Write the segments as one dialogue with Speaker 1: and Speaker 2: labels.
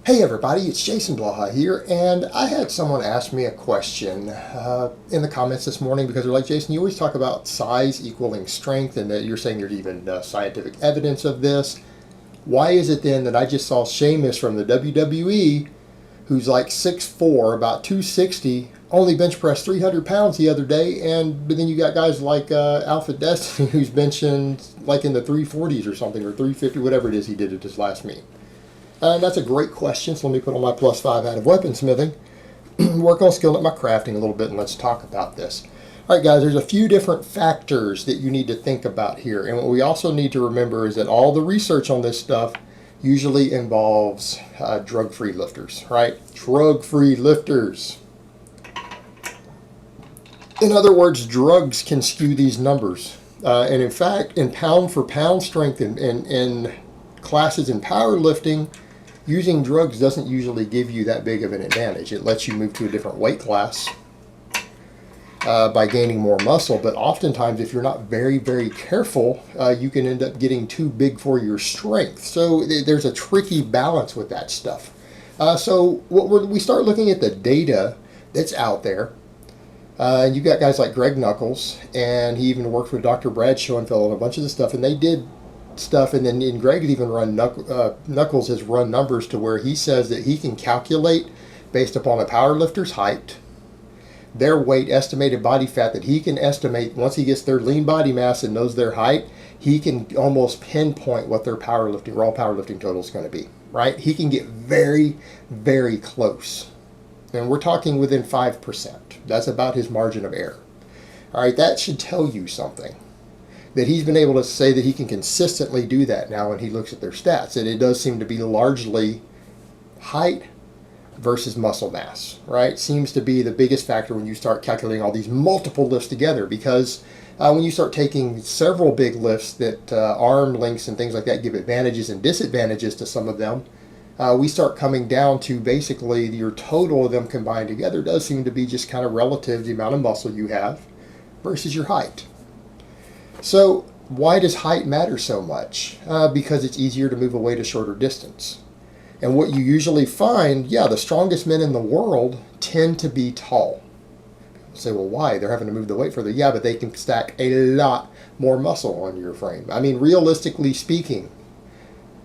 Speaker 1: Hey everybody, it's Jason Blaha here, and I had someone ask me a question in the comments this morning because they're like, Jason, you always talk about size equaling strength, and that you're saying there's even scientific evidence of this. Why is it then that I just saw Sheamus from the WWE, who's like 6'4", about 260, only bench pressed 300 pounds the other day, but then you got guys like Alpha Destiny who's benching like in the 340s or something, or 350, whatever it is he did at his last meet. That's a great question, so let me put on my +5 out of weaponsmithing, work on skilling at my crafting a little bit, and let's talk about this. All right, guys, there's a few different factors that you need to think about here, and what we also need to remember is that all the research on this stuff usually involves drug-free lifters, right? Drug-free lifters. In other words, drugs can skew these numbers, and in fact, in pound-for-pound strength in classes in powerlifting, using drugs doesn't usually give you that big of an advantage. It lets you move to a different weight class by gaining more muscle, but oftentimes if you're not very, very careful, you can end up getting too big for your strength. So there's a tricky balance with that stuff. So we start looking at the data that's out there. And you got guys like Greg Knuckles, and he even worked with Dr. Brad Schoenfeld and a bunch of this stuff, and they did stuff, and then Greg had even run Knuckles has run numbers to where he says that he can calculate based upon a powerlifter's height, their weight, estimated body fat, that he can estimate once he gets their lean body mass and knows their height, he can almost pinpoint what their raw powerlifting total is going to be, right? He can get very, very close, and we're talking within 5%. That's about his margin of error. All right, that should tell you something, that he's been able to say that he can consistently do that now when he looks at their stats. And it does seem to be largely height versus muscle mass, right? Seems to be the biggest factor when you start calculating all these multiple lifts together, because when you start taking several big lifts that arm lengths and things like that give advantages and disadvantages to some of them, we start coming down to basically your total of them combined together does seem to be just kind of relative to the amount of muscle you have versus your height. So why does height matter so much? Because it's easier to move a weight a shorter distance. And what you usually find, the strongest men in the world tend to be tall. People say, well, why? They're having to move the weight further. Yeah, but they can stack a lot more muscle on your frame. I mean, realistically speaking,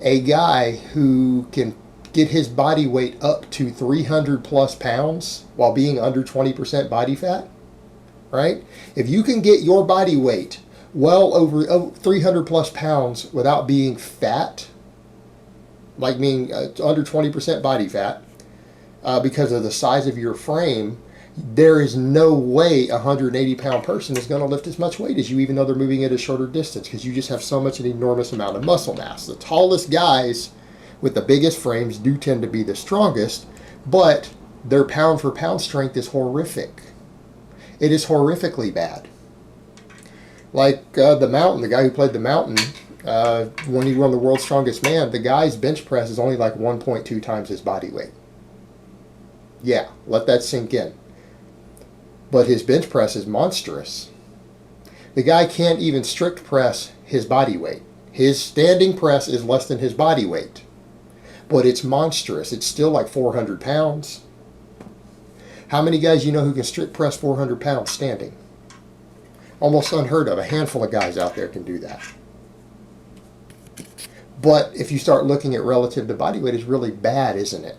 Speaker 1: a guy who can get his body weight up to 300 plus pounds while being under 20% body fat, right? If you can get your body weight well over 300 plus pounds without being fat, like being under 20% body fat, because of the size of your frame, there is no way a 180-pound person is going to lift as much weight as you, even though they're moving at a shorter distance, because you just have so much an enormous amount of muscle mass. The tallest guys with the biggest frames do tend to be the strongest, but their pound-for-pound strength is horrific. It is horrifically bad. Like the Mountain, the guy who played the Mountain, when he won the World's Strongest Man, the guy's bench press is only like 1.2 times his body weight. Yeah, let that sink in. But his bench press is monstrous. The guy can't even strict press his body weight. His standing press is less than his body weight. But it's monstrous. It's still like 400 pounds. How many guys you know who can strict press 400 pounds standing? Almost unheard of. A handful of guys out there can do that. But if you start looking at relative to body weight, it's really bad, isn't it?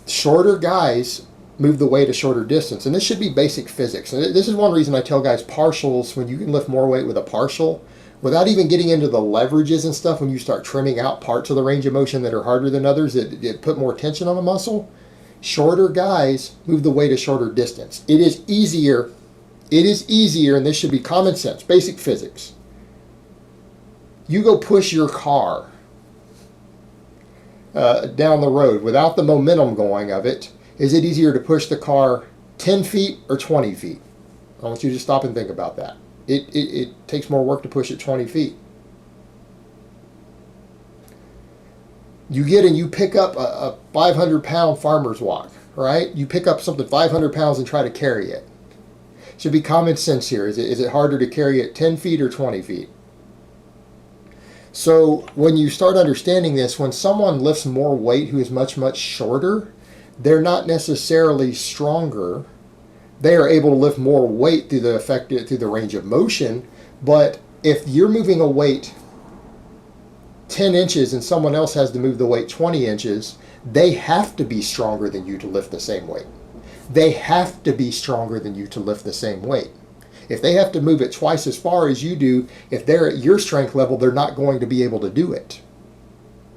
Speaker 1: Shorter guys move the weight a shorter distance. And this should be basic physics. And this is one reason I tell guys partials, when you can lift more weight with a partial, without even getting into the leverages and stuff, when you start trimming out parts of the range of motion that are harder than others, that put more tension on the muscle, shorter guys move the weight a shorter distance. It is easier, and this should be common sense, basic physics. You go push your car down the road without the momentum going of it. Is it easier to push the car 10 feet or 20 feet? I want you to stop and think about that. It takes more work to push it 20 feet. You get and you pick up a 500-pound farmer's walk, right? You pick up something 500 pounds and try to carry it. Should be common sense here. Is it harder to carry it 10 feet or 20 feet? So when you start understanding this, when someone lifts more weight who is much, much shorter, they're not necessarily stronger. They are able to lift more weight through the range of motion. But if you're moving a weight 10 inches and someone else has to move the weight 20 inches, they have to be stronger than you to lift the same weight. They have to be stronger than you to lift the same weight. If they have to move it twice as far as you do, if they're at your strength level, they're not going to be able to do it.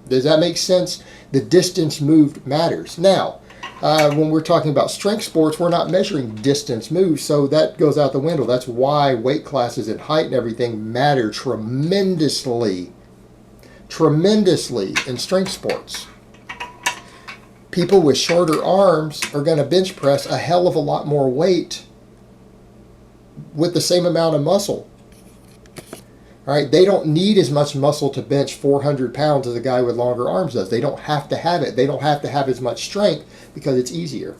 Speaker 1: Does that make sense? The distance moved matters. Now, when we're talking about strength sports, we're not measuring distance moved, so that goes out the window. That's why weight classes and height and everything matter tremendously in strength sports. People with shorter arms are going to bench press a hell of a lot more weight with the same amount of muscle. All right, they don't need as much muscle to bench 400 pounds as a guy with longer arms does. They don't have to have it. They don't have to have as much strength because it's easier.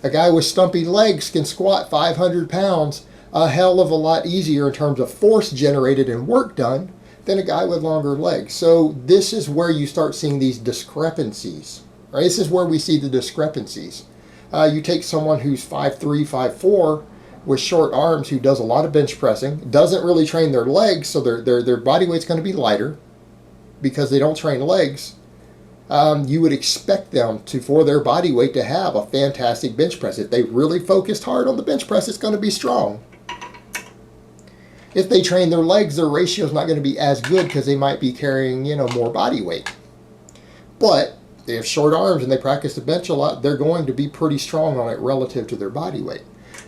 Speaker 1: A guy with stumpy legs can squat 500 pounds a hell of a lot easier in terms of force generated and work done than a guy with longer legs. So this is where you start seeing these discrepancies. Right? This is where we see the discrepancies. You take someone who's 5'3", 5'4", with short arms who does a lot of bench pressing, doesn't really train their legs, so their body weight's going to be lighter because they don't train legs. You would expect them to, for their body weight, to have a fantastic bench press. If they really focused hard on the bench press, it's going to be strong. If they train their legs, their ratio is not going to be as good because they might be carrying, more body weight. But they have short arms and they practice the bench a lot, they're going to be pretty strong on it relative to their body weight.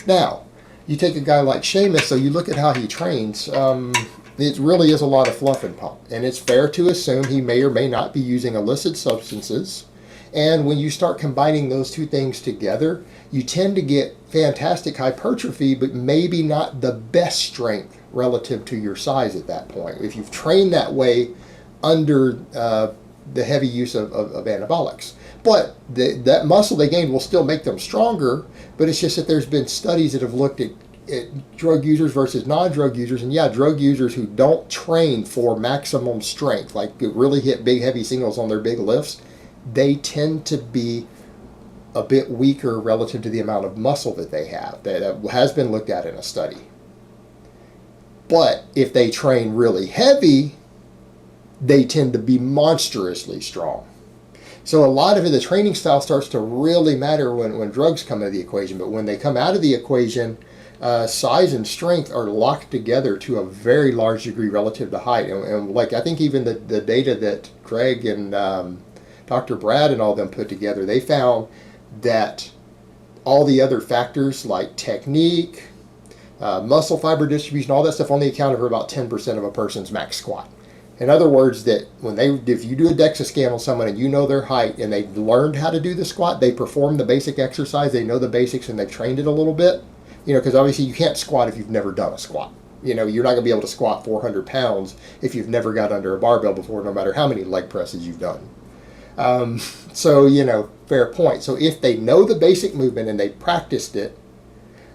Speaker 1: Now, you take a guy like Sheamus, so you look at how he trains, it really is a lot of fluff and pump. And it's fair to assume he may or may not be using illicit substances. And when you start combining those two things together, you tend to get fantastic hypertrophy, but maybe not the best strength relative to your size at that point. If you've trained that way under the heavy use of anabolics. But that muscle they gained will still make them stronger, but it's just that there's been studies that have looked at drug users versus non-drug users, and drug users who don't train for maximum strength, like really hit big heavy singles on their big lifts, they tend to be a bit weaker relative to the amount of muscle that they have. That has been looked at in a study. But if they train really heavy, they tend to be monstrously strong. So a lot of it, the training style starts to really matter when drugs come into the equation. But when they come out of the equation, size and strength are locked together to a very large degree relative to height. And like I think even the data that Craig and Dr. Brad and all them put together, they found that all the other factors like technique, muscle fiber distribution, all that stuff only accounted for about 10% of a person's max squat. In other words, that if you do a DEXA scan on someone and you know their height and they've learned how to do the squat, they perform the basic exercise, they know the basics and they've trained it a little bit, because obviously you can't squat if you've never done a squat. You're not going to be able to squat 400 pounds if you've never got under a barbell before, no matter how many leg presses you've done. So, fair point. So if they know the basic movement and they practiced it,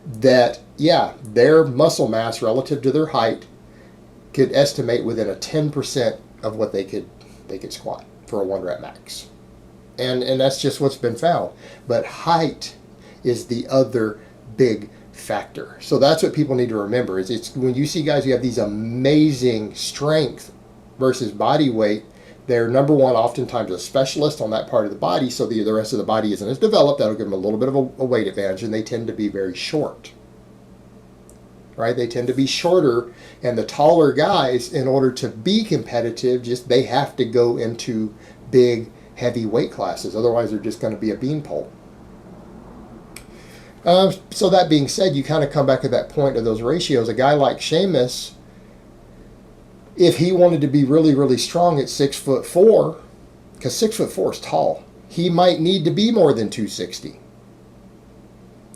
Speaker 1: that, their muscle mass relative to their height could estimate within a 10% of what they could squat for a 1 rep max. And that's just what's been found. But height is the other big factor. So that's what people need to remember is it's when you see guys who have these amazing strength versus body weight, they're number one, oftentimes a specialist on that part of the body, so the rest of the body isn't as developed. That'll give them a little bit of a weight advantage, and they tend to be very short. Right? They tend to be shorter, and the taller guys, in order to be competitive, they have to go into big, heavy weight classes. Otherwise, they're just going to be a beanpole. So that being said, you kind of come back to that point of those ratios. A guy like Sheamus, if he wanted to be really, really strong at 6'4", because 6'4" is tall, he might need to be more than 260.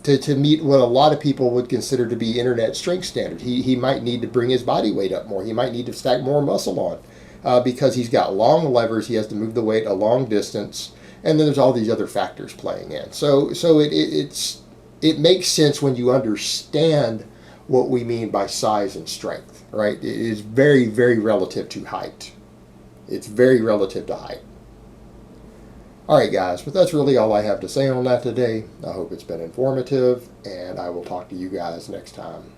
Speaker 1: To meet what a lot of people would consider to be internet strength standard. He might need to bring his body weight up more. He might need to stack more muscle on because he's got long levers. He has to move the weight a long distance. And then there's all these other factors playing in. So it makes sense when you understand what we mean by size and strength, right? It is very, very relative to height. It's very relative to height. Alright guys, but that's really all I have to say on that today. I hope it's been informative, and I will talk to you guys next time.